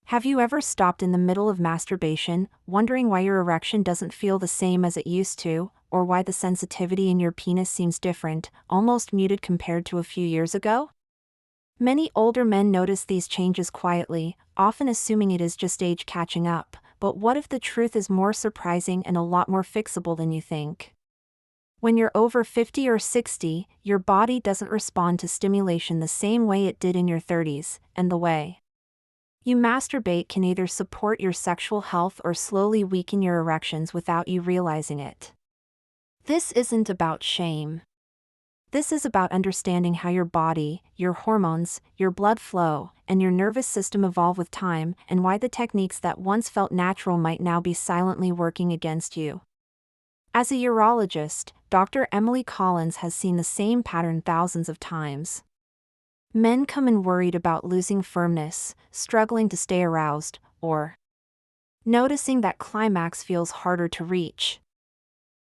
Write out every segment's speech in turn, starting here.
Have you ever stopped in the middle of masturbation, wondering why your erection doesn't feel the same as it used to, or why the sensitivity in your penis seems different, almost muted compared to a few years ago? Many older men notice these changes quietly, often assuming it is just age catching up, but what if the truth is more surprising and a lot more fixable than you think? When you're over 50 or 60, your body doesn't respond to stimulation the same way it did in your 30s, and the way you masturbate can either support your sexual health or slowly weaken your erections without you realizing it. This isn't about shame. This is about understanding how your body, your hormones, your blood flow, and your nervous system evolve with time, and why the techniques that once felt natural might now be silently working against you. As a urologist, Dr. Emily Collins has seen the same pattern thousands of times. Men come in worried about losing firmness, struggling to stay aroused, or noticing that climax feels harder to reach.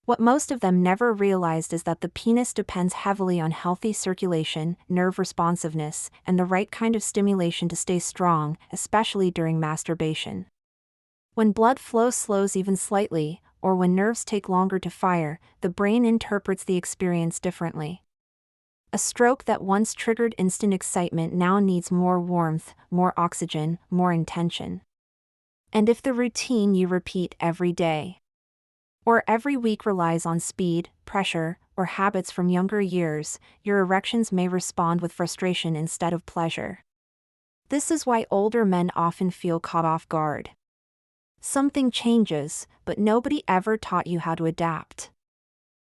What most of them never realized is that the penis depends heavily on healthy circulation, nerve responsiveness, and the right kind of stimulation to stay strong, especially during masturbation. When blood flow slows even slightly, or when nerves take longer to fire, the brain interprets the experience differently. A stroke that once triggered instant excitement now needs more warmth, more oxygen, more intention. And if the routine you repeat every day or every week relies on speed, pressure, or habits from younger years, your erections may respond with frustration instead of pleasure. This is why older men often feel caught off guard. Something changes, but nobody ever taught you how to adapt.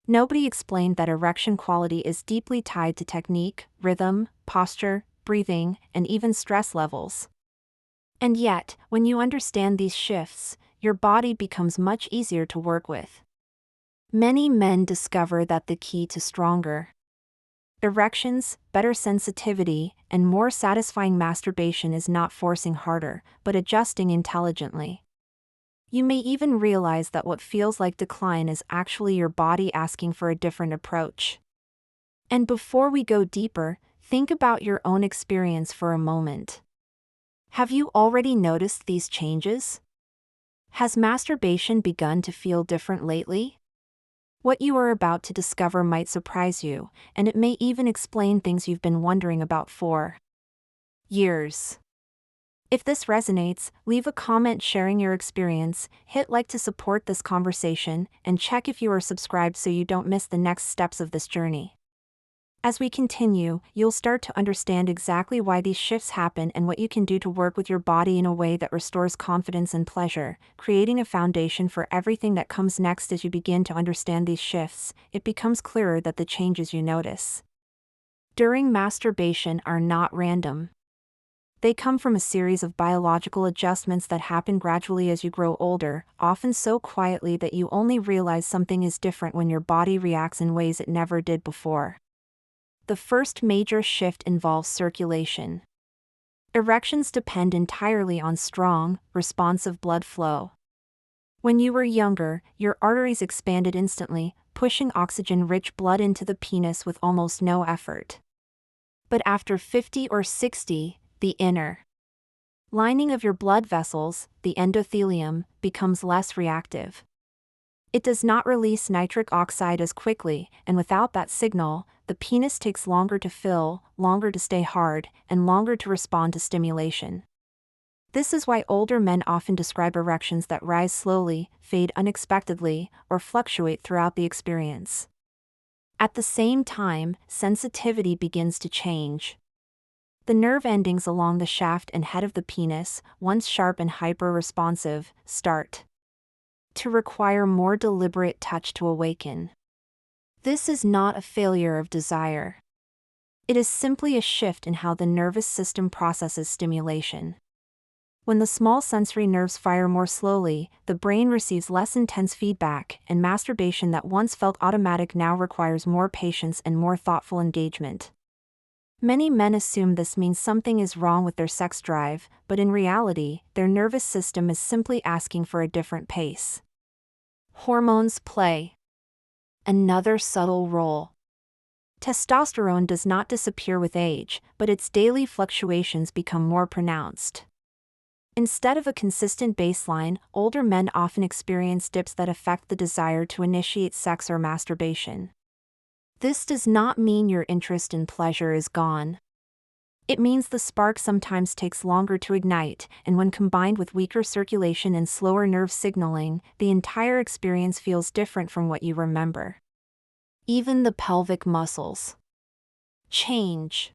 Nobody explained that erection quality is deeply tied to technique, rhythm, posture, breathing, and even stress levels. And yet, when you understand these shifts, your body becomes much easier to work with. Many men discover that the key to stronger erections, better sensitivity, and more satisfying masturbation is not forcing harder, but adjusting intelligently. You may even realize that what feels like decline is actually your body asking for a different approach. And before we go deeper, think about your own experience for a moment. Have you already noticed these changes? Has masturbation begun to feel different lately? What you are about to discover might surprise you, and it may even explain things you've been wondering about for years. If this resonates, leave a comment sharing your experience, hit like to support this conversation, and check if you are subscribed so you don't miss the next steps of this journey. As we continue, you'll start to understand exactly why these shifts happen and what you can do to work with your body in a way that restores confidence and pleasure, creating a foundation for everything that comes next. As you begin to understand these shifts, it becomes clearer that the changes you notice during masturbation are not random. They come from a series of biological adjustments that happen gradually as you grow older, often so quietly that you only realize something is different when your body reacts in ways it never did before. The first major shift involves circulation. Erections depend entirely on strong, responsive blood flow. When you were younger, your arteries expanded instantly, pushing oxygen-rich blood into the penis with almost no effort. But after 50 or 60, the inner lining of your blood vessels, the endothelium, becomes less reactive. It does not release nitric oxide as quickly, and without that signal, the penis takes longer to fill, longer to stay hard, and longer to respond to stimulation. This is why older men often describe erections that rise slowly, fade unexpectedly, or fluctuate throughout the experience. At the same time, sensitivity begins to change. The nerve endings along the shaft and head of the penis, once sharp and hyper-responsive, start to require more deliberate touch to awaken. This is not a failure of desire. It is simply a shift in how the nervous system processes stimulation. When the small sensory nerves fire more slowly, the brain receives less intense feedback, and masturbation that once felt automatic now requires more patience and more thoughtful engagement. Many men assume this means something is wrong with their sex drive, but in reality, their nervous system is simply asking for a different pace. Hormones play another subtle role. Testosterone does not disappear with age, but its daily fluctuations become more pronounced. Instead of a consistent baseline, older men often experience dips that affect the desire to initiate sex or masturbation. This does not mean your interest in pleasure is gone. It means the spark sometimes takes longer to ignite, and when combined with weaker circulation and slower nerve signaling, the entire experience feels different from what you remember. Even the pelvic muscles change.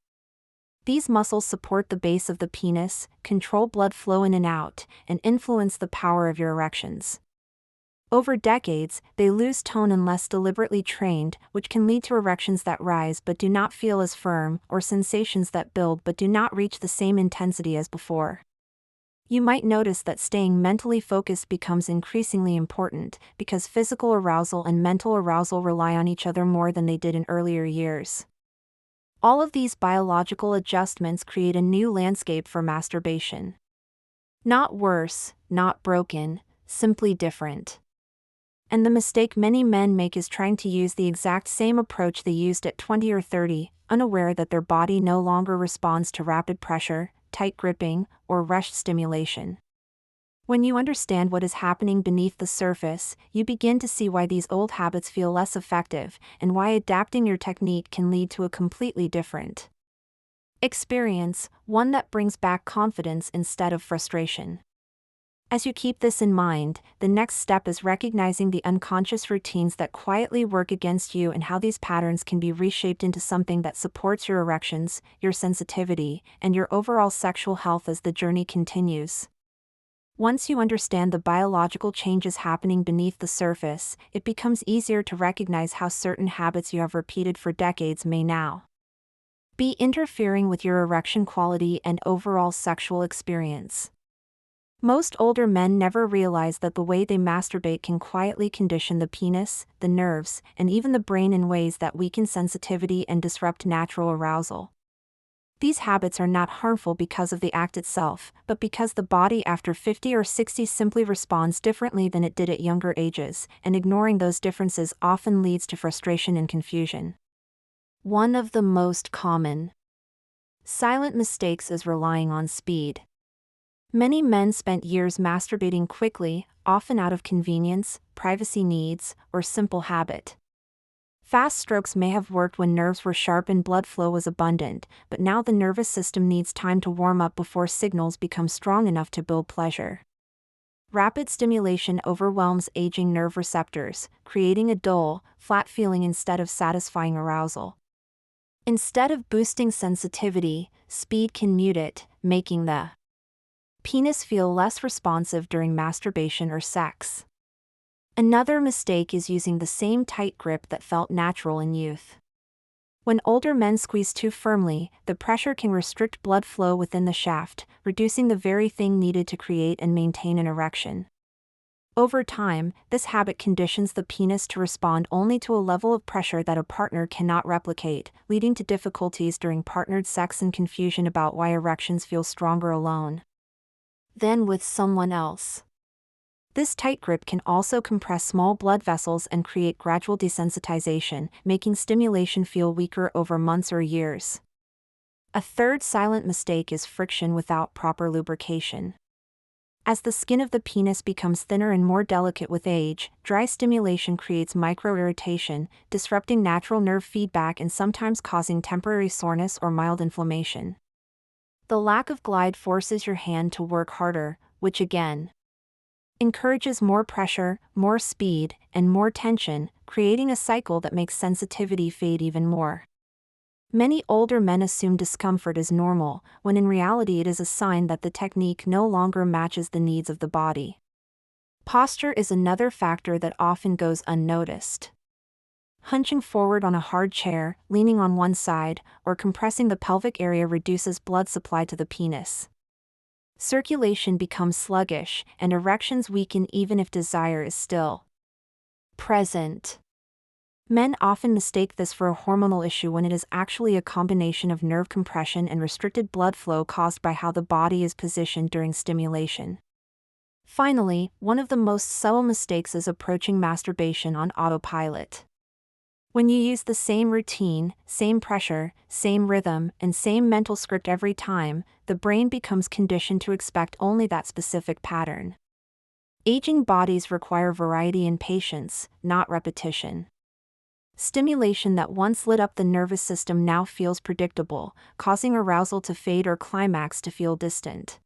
These muscles support the base of the penis, control blood flow in and out, and influence the power of your erections. Over decades, they lose tone unless deliberately trained, which can lead to erections that rise but do not feel as firm, or sensations that build but do not reach the same intensity as before. You might notice that staying mentally focused becomes increasingly important, because physical arousal and mental arousal rely on each other more than they did in earlier years. All of these biological adjustments create a new landscape for masturbation. Not worse, not broken, simply different. And the mistake many men make is trying to use the exact same approach they used at 20 or 30, unaware that their body no longer responds to rapid pressure, tight gripping, or rushed stimulation. When you understand what is happening beneath the surface, you begin to see why these old habits feel less effective, and why adapting your technique can lead to a completely different experience, one that brings back confidence instead of frustration. As you keep this in mind, the next step is recognizing the unconscious routines that quietly work against you and how these patterns can be reshaped into something that supports your erections, your sensitivity, and your overall sexual health as the journey continues. Once you understand the biological changes happening beneath the surface, it becomes easier to recognize how certain habits you have repeated for decades may now be interfering with your erection quality and overall sexual experience. Most older men never realize that the way they masturbate can quietly condition the penis, the nerves, and even the brain in ways that weaken sensitivity and disrupt natural arousal. These habits are not harmful because of the act itself, but because the body after 50 or 60 simply responds differently than it did at younger ages, and ignoring those differences often leads to frustration and confusion. One of the most common silent mistakes is relying on speed. Many men spent years masturbating quickly, often out of convenience, privacy needs, or simple habit. Fast strokes may have worked when nerves were sharp and blood flow was abundant, but now the nervous system needs time to warm up before signals become strong enough to build pleasure. Rapid stimulation overwhelms aging nerve receptors, creating a dull, flat feeling instead of satisfying arousal. Instead of boosting sensitivity, speed can mute it, making the penis feel less responsive during masturbation or sex. Another mistake is using the same tight grip that felt natural in youth. When older men squeeze too firmly, the pressure can restrict blood flow within the shaft, reducing the very thing needed to create and maintain an erection. Over time, this habit conditions the penis to respond only to a level of pressure that a partner cannot replicate, leading to difficulties during partnered sex and confusion about why erections feel stronger alone than with someone else. This tight grip can also compress small blood vessels and create gradual desensitization, making stimulation feel weaker over months or years. A third silent mistake is friction without proper lubrication. As the skin of the penis becomes thinner and more delicate with age, dry stimulation creates microirritation, disrupting natural nerve feedback and sometimes causing temporary soreness or mild inflammation. The lack of glide forces your hand to work harder, which again encourages more pressure, more speed, and more tension, creating a cycle that makes sensitivity fade even more. Many older men assume discomfort is normal, when in reality it is a sign that the technique no longer matches the needs of the body. Posture is another factor that often goes unnoticed. Hunching forward on a hard chair, leaning on one side, or compressing the pelvic area reduces blood supply to the penis. Circulation becomes sluggish, and erections weaken even if desire is still present. Men often mistake this for a hormonal issue when it is actually a combination of nerve compression and restricted blood flow caused by how the body is positioned during stimulation. Finally, one of the most subtle mistakes is approaching masturbation on autopilot. When you use the same routine, same pressure, same rhythm, and same mental script every time, the brain becomes conditioned to expect only that specific pattern. Aging bodies require variety and patience, not repetition. Stimulation that once lit up the nervous system now feels predictable, causing arousal to fade or climax to feel distant.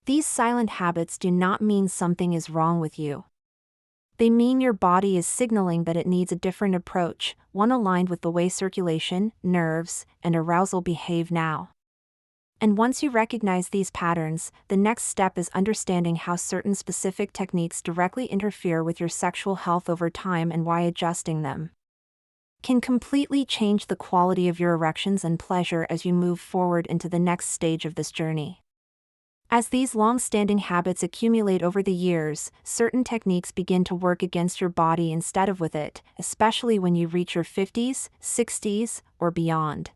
These silent habits do not mean something is wrong with you. They mean your body is signaling that it needs a different approach, one aligned with the way circulation, nerves, and arousal behave now. And once you recognize these patterns, the next step is understanding how certain specific techniques directly interfere with your sexual health over time and why adjusting them can completely change the quality of your erections and pleasure as you move forward into the next stage of this journey. As these long-standing habits accumulate over the years, certain techniques begin to work against your body instead of with it, especially when you reach your 50s, 60s, or beyond.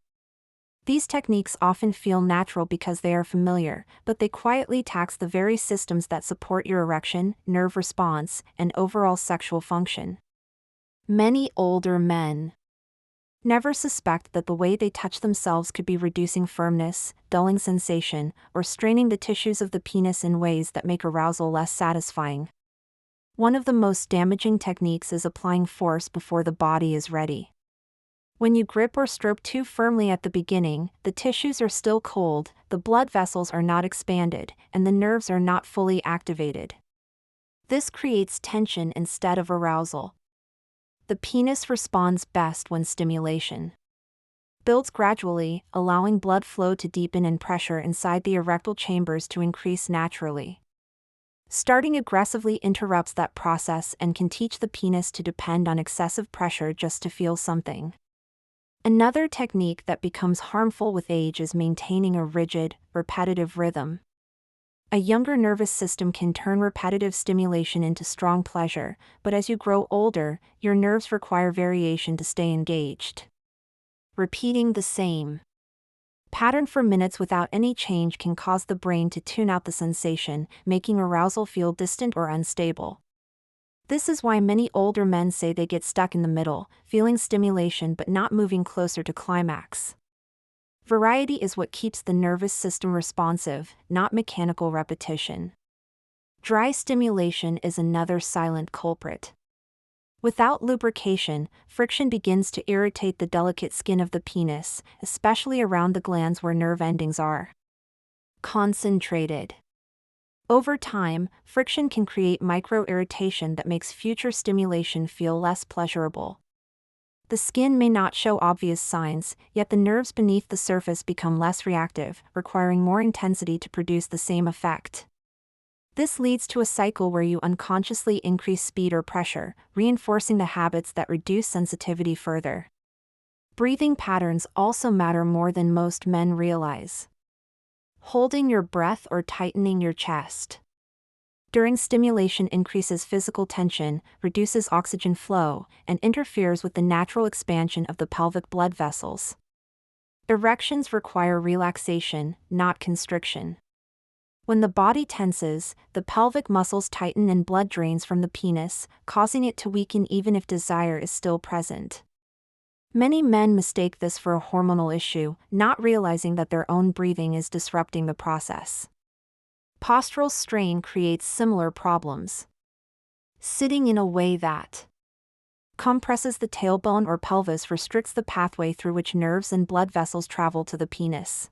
These techniques often feel natural because they are familiar, but they quietly tax the very systems that support your erection, nerve response, and overall sexual function. Many older men never suspect that the way they touch themselves could be reducing firmness, dulling sensation, or straining the tissues of the penis in ways that make arousal less satisfying. One of the most damaging techniques is applying force before the body is ready. When you grip or stroke too firmly at the beginning, the tissues are still cold, the blood vessels are not expanded, and the nerves are not fully activated. This creates tension instead of arousal. The penis responds best when stimulation builds gradually, allowing blood flow to deepen and pressure inside the erectile chambers to increase naturally. Starting aggressively interrupts that process and can teach the penis to depend on excessive pressure just to feel something. Another technique that becomes harmful with age is maintaining a rigid, repetitive rhythm. A younger nervous system can turn repetitive stimulation into strong pleasure, but as you grow older, your nerves require variation to stay engaged. Repeating the same pattern for minutes without any change can cause the brain to tune out the sensation, making arousal feel distant or unstable. This is why many older men say they get stuck in the middle, feeling stimulation but not moving closer to climax. Variety is what keeps the nervous system responsive, not mechanical repetition. Dry stimulation is another silent culprit. Without lubrication, friction begins to irritate the delicate skin of the penis, especially around the glands where nerve endings are concentrated. Over time, friction can create micro-irritation that makes future stimulation feel less pleasurable. The skin may not show obvious signs, yet the nerves beneath the surface become less reactive, requiring more intensity to produce the same effect. This leads to a cycle where you unconsciously increase speed or pressure, reinforcing the habits that reduce sensitivity further. Breathing patterns also matter more than most men realize. Holding your breath or tightening your chest during stimulation increases physical tension, reduces oxygen flow, and interferes with the natural expansion of the pelvic blood vessels. Erections require relaxation, not constriction. When the body tenses, the pelvic muscles tighten and blood drains from the penis, causing it to weaken even if desire is still present. Many men mistake this for a hormonal issue, not realizing that their own breathing is disrupting the process. Postural strain creates similar problems. Sitting in a way that compresses the tailbone or pelvis restricts the pathway through which nerves and blood vessels travel to the penis.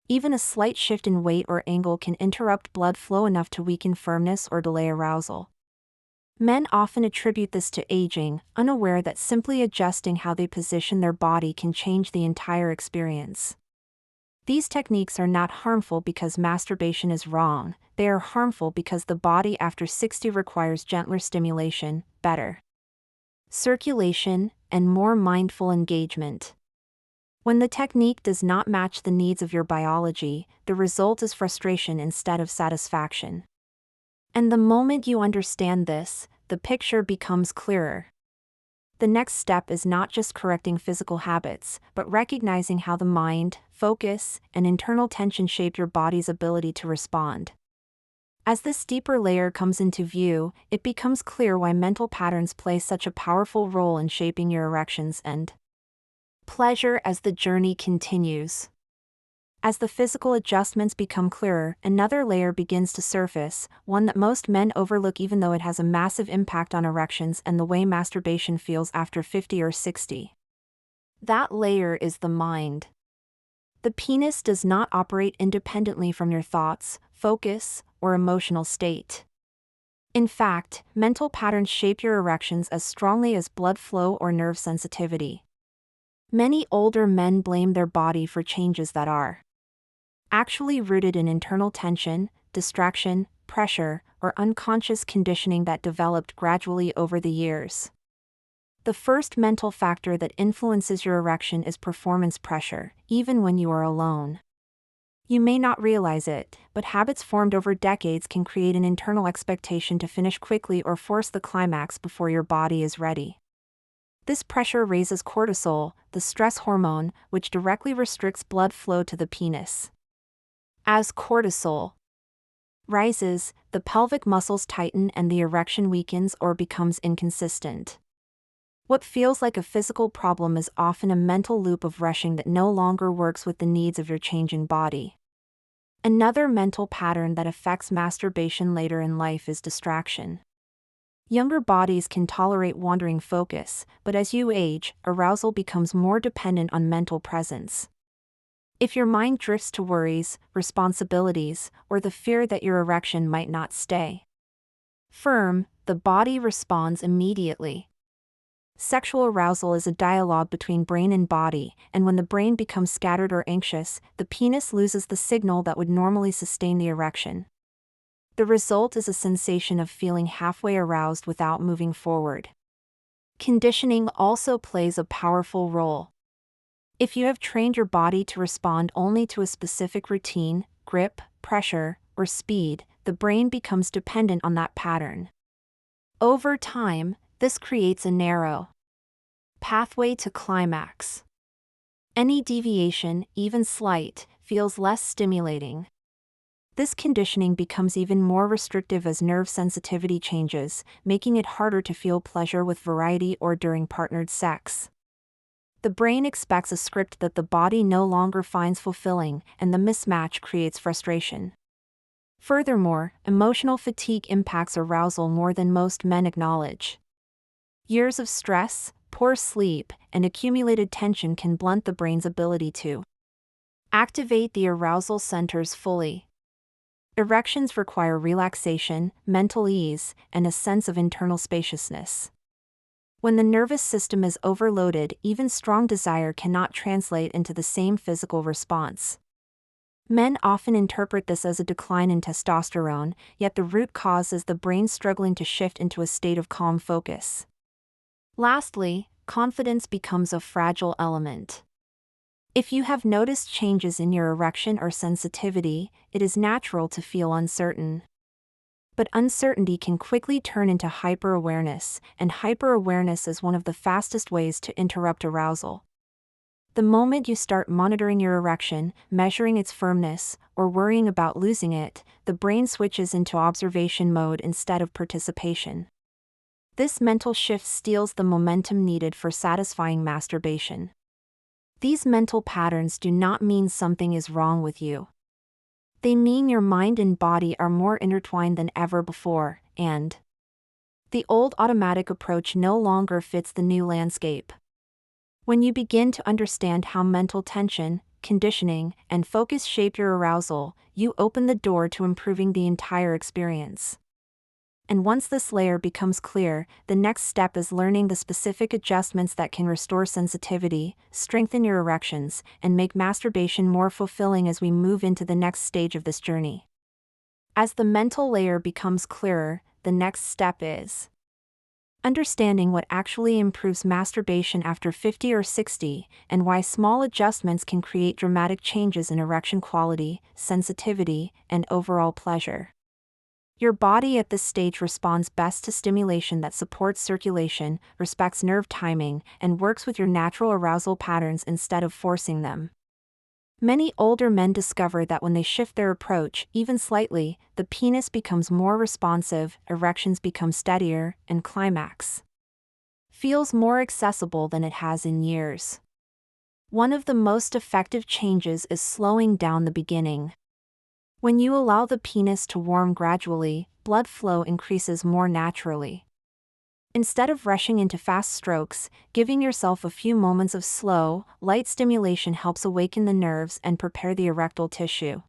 Even a slight shift in weight or angle can interrupt blood flow enough to weaken firmness or delay arousal. Men often attribute this to aging, unaware that simply adjusting how they position their body can change the entire experience. These techniques are not harmful because masturbation is wrong, they are harmful because the body after 60 requires gentler stimulation, better circulation, and more mindful engagement. When the technique does not match the needs of your biology, the result is frustration instead of satisfaction. And the moment you understand this, the picture becomes clearer. The next step is not just correcting physical habits, but recognizing how the mind, focus, and internal tension shape your body's ability to respond. As this deeper layer comes into view, it becomes clear why mental patterns play such a powerful role in shaping your erections and pleasure as the journey continues. As the physical adjustments become clearer, another layer begins to surface, one that most men overlook even though it has a massive impact on erections and the way masturbation feels after 50 or 60. That layer is the mind. The penis does not operate independently from your thoughts, focus, or emotional state. In fact, mental patterns shape your erections as strongly as blood flow or nerve sensitivity. Many older men blame their body for changes that are actually rooted in internal tension, distraction, pressure, or unconscious conditioning that developed gradually over the years. The first mental factor that influences your erection is performance pressure, even when you are alone. You may not realize it, but habits formed over decades can create an internal expectation to finish quickly or force the climax before your body is ready. This pressure raises cortisol, the stress hormone, which directly restricts blood flow to the penis. As cortisol rises, the pelvic muscles tighten and the erection weakens or becomes inconsistent. What feels like a physical problem is often a mental loop of rushing that no longer works with the needs of your changing body. Another mental pattern that affects masturbation later in life is distraction. Younger bodies can tolerate wandering focus, but as you age, arousal becomes more dependent on mental presence. If your mind drifts to worries, responsibilities, or the fear that your erection might not stay firm, the body responds immediately. Sexual arousal is a dialogue between brain and body, and when the brain becomes scattered or anxious, the penis loses the signal that would normally sustain the erection. The result is a sensation of feeling halfway aroused without moving forward. Conditioning also plays a powerful role. If you have trained your body to respond only to a specific routine, grip, pressure, or speed, the brain becomes dependent on that pattern. Over time, this creates a narrow pathway to climax. Any deviation, even slight, feels less stimulating. This conditioning becomes even more restrictive as nerve sensitivity changes, making it harder to feel pleasure with variety or during partnered sex. The brain expects a script that the body no longer finds fulfilling, and the mismatch creates frustration. Furthermore, emotional fatigue impacts arousal more than most men acknowledge. Years of stress, poor sleep, and accumulated tension can blunt the brain's ability to activate the arousal centers fully. Erections require relaxation, mental ease, and a sense of internal spaciousness. When the nervous system is overloaded, even strong desire cannot translate into the same physical response. Men often interpret this as a decline in testosterone, yet the root cause is the brain struggling to shift into a state of calm focus. Lastly, confidence becomes a fragile element. If you have noticed changes in your erection or sensitivity, it is natural to feel uncertain. But uncertainty can quickly turn into hyper-awareness, and hyper-awareness is one of the fastest ways to interrupt arousal. The moment you start monitoring your erection, measuring its firmness, or worrying about losing it, the brain switches into observation mode instead of participation. This mental shift steals the momentum needed for satisfying masturbation. These mental patterns do not mean something is wrong with you. They mean your mind and body are more intertwined than ever before, and the old automatic approach no longer fits the new landscape. When you begin to understand how mental tension, conditioning, and focus shape your arousal, you open the door to improving the entire experience. And once this layer becomes clear, the next step is learning the specific adjustments that can restore sensitivity, strengthen your erections, and make masturbation more fulfilling as we move into the next stage of this journey. As the mental layer becomes clearer, the next step is understanding what actually improves masturbation after 50 or 60, and why small adjustments can create dramatic changes in erection quality, sensitivity, and overall pleasure. Your body at this stage responds best to stimulation that supports circulation, respects nerve timing, and works with your natural arousal patterns instead of forcing them. Many older men discover that when they shift their approach, even slightly, the penis becomes more responsive, erections become steadier, and climax feels more accessible than it has in years. One of the most effective changes is slowing down the beginning. When you allow the penis to warm gradually, blood flow increases more naturally. Instead of rushing into fast strokes, giving yourself a few moments of slow, light stimulation helps awaken the nerves and prepare the erectile tissue.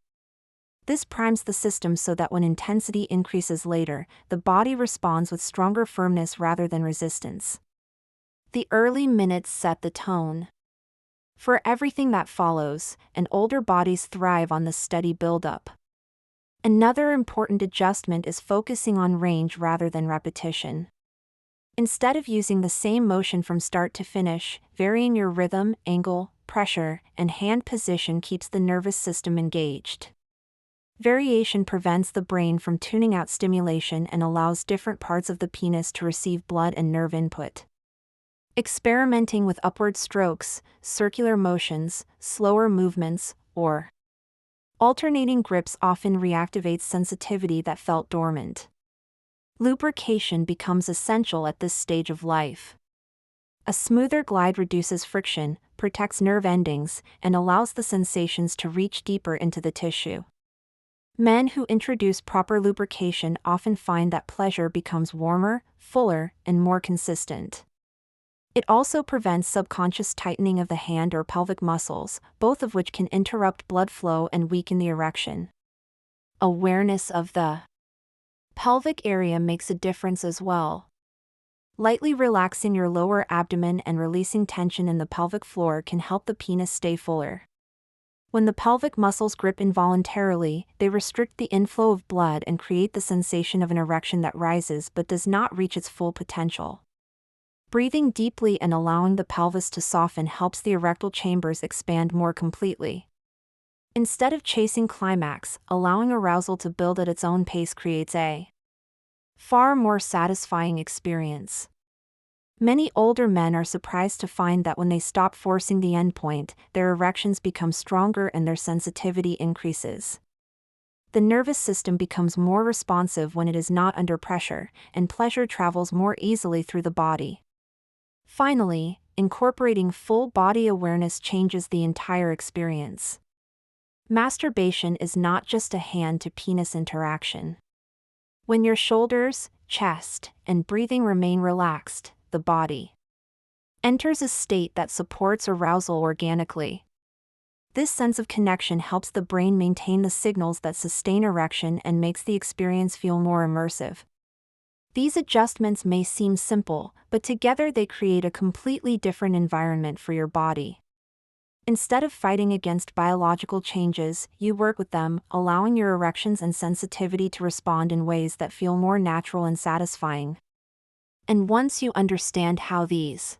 This primes the system so that when intensity increases later, the body responds with stronger firmness rather than resistance. The early minutes set the tone for everything that follows, and older bodies thrive on the steady buildup. Another important adjustment is focusing on range rather than repetition. Instead of using the same motion from start to finish, varying your rhythm, angle, pressure, and hand position keeps the nervous system engaged. Variation prevents the brain from tuning out stimulation and allows different parts of the penis to receive blood and nerve input. Experimenting with upward strokes, circular motions, slower movements, or alternating grips often reactivates sensitivity that felt dormant. Lubrication becomes essential at this stage of life. A smoother glide reduces friction, protects nerve endings, and allows the sensations to reach deeper into the tissue. Men who introduce proper lubrication often find that pleasure becomes warmer, fuller, and more consistent. It also prevents subconscious tightening of the hand or pelvic muscles, both of which can interrupt blood flow and weaken the erection. Awareness of the pelvic area makes a difference as well. Lightly relaxing your lower abdomen and releasing tension in the pelvic floor can help the penis stay fuller. When the pelvic muscles grip involuntarily, they restrict the inflow of blood and create the sensation of an erection that rises but does not reach its full potential. Breathing deeply and allowing the pelvis to soften helps the erectile chambers expand more completely. Instead of chasing climax, allowing arousal to build at its own pace creates a far more satisfying experience. Many older men are surprised to find that when they stop forcing the endpoint, their erections become stronger and their sensitivity increases. The nervous system becomes more responsive when it is not under pressure, and pleasure travels more easily through the body. Finally, incorporating full body awareness changes the entire experience. Masturbation is not just a hand-to-penis interaction. When your shoulders, chest, and breathing remain relaxed, the body enters a state that supports arousal organically. This sense of connection helps the brain maintain the signals that sustain erection and makes the experience feel more immersive. These adjustments may seem simple, but together they create a completely different environment for your body. Instead of fighting against biological changes, you work with them, allowing your erections and sensitivity to respond in ways that feel more natural and satisfying. And once you understand how these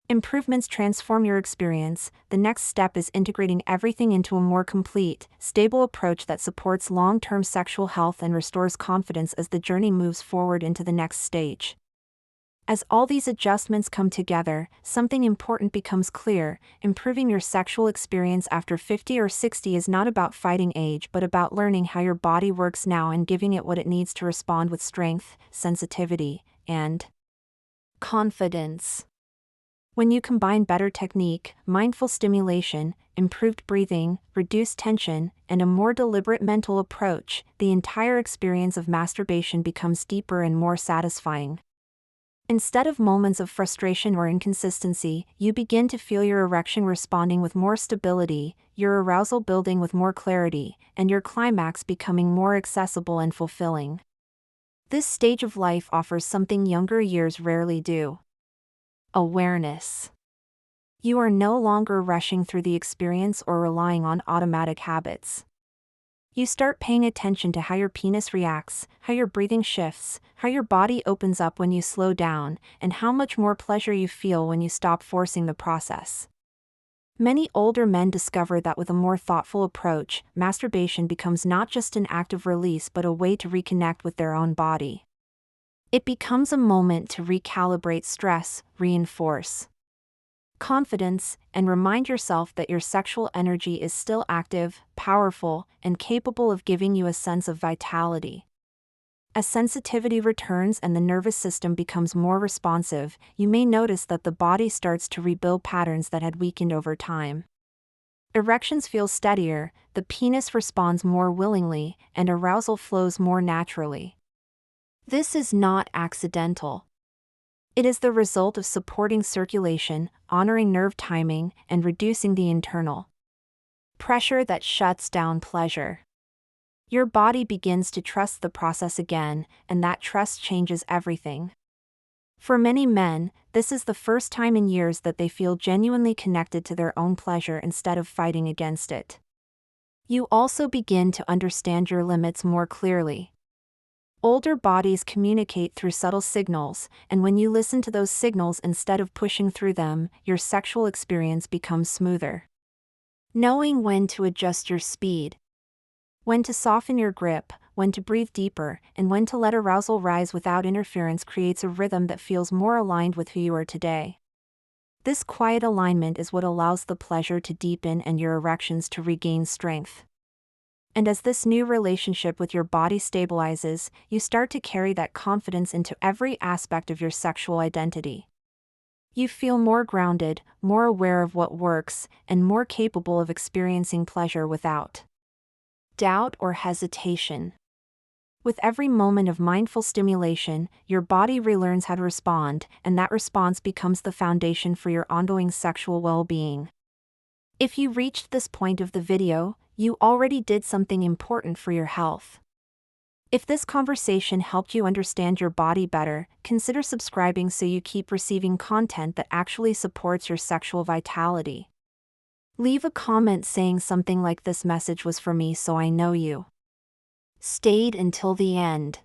improvements transform your experience, the next step is integrating everything into a more complete, stable approach that supports long-term sexual health and restores confidence as the journey moves forward into the next stage. As all these adjustments come together, something important becomes clear: improving your sexual experience after 50 or 60 is not about fighting age but about learning how your body works now and giving it what it needs to respond with strength, sensitivity, and confidence. When you combine better technique, mindful stimulation, improved breathing, reduced tension, and a more deliberate mental approach, the entire experience of masturbation becomes deeper and more satisfying. Instead of moments of frustration or inconsistency, you begin to feel your erection responding with more stability, your arousal building with more clarity, and your climax becoming more accessible and fulfilling. This stage of life offers something younger years rarely do: awareness. You are no longer rushing through the experience or relying on automatic habits. You start paying attention to how your penis reacts, how your breathing shifts, how your body opens up when you slow down, and how much more pleasure you feel when you stop forcing the process. Many older men discover that with a more thoughtful approach, masturbation becomes not just an act of release but a way to reconnect with their own body. It becomes a moment to recalibrate stress, reinforce confidence, and remind yourself that your sexual energy is still active, powerful, and capable of giving you a sense of vitality. As sensitivity returns and the nervous system becomes more responsive, you may notice that the body starts to rebuild patterns that had weakened over time. Erections feel steadier, the penis responds more willingly, and arousal flows more naturally. This is not accidental. It is the result of supporting circulation, honoring nerve timing, and reducing the internal pressure that shuts down pleasure. Your body begins to trust the process again, and that trust changes everything. For many men, this is the first time in years that they feel genuinely connected to their own pleasure instead of fighting against it. You also begin to understand your limits more clearly. Older bodies communicate through subtle signals, and when you listen to those signals instead of pushing through them, your sexual experience becomes smoother. Knowing when to adjust your speed, when to soften your grip, when to breathe deeper, and when to let arousal rise without interference creates a rhythm that feels more aligned with who you are today. This quiet alignment is what allows the pleasure to deepen and your erections to regain strength. And as this new relationship with your body stabilizes, you start to carry that confidence into every aspect of your sexual identity. You feel more grounded, more aware of what works, and more capable of experiencing pleasure without doubt or hesitation. With every moment of mindful stimulation, your body relearns how to respond, and that response becomes the foundation for your ongoing sexual well-being. If you reached this point of the video, you already did something important for your health. If this conversation helped you understand your body better, consider subscribing so you keep receiving content that actually supports your sexual vitality. Leave a comment saying something like "This message was for me so I know you stayed until the end."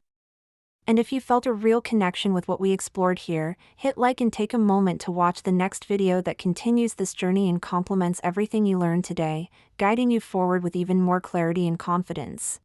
And if you felt a real connection with what we explored here, hit like and take a moment to watch the next video that continues this journey and complements everything you learned today, guiding you forward with even more clarity and confidence.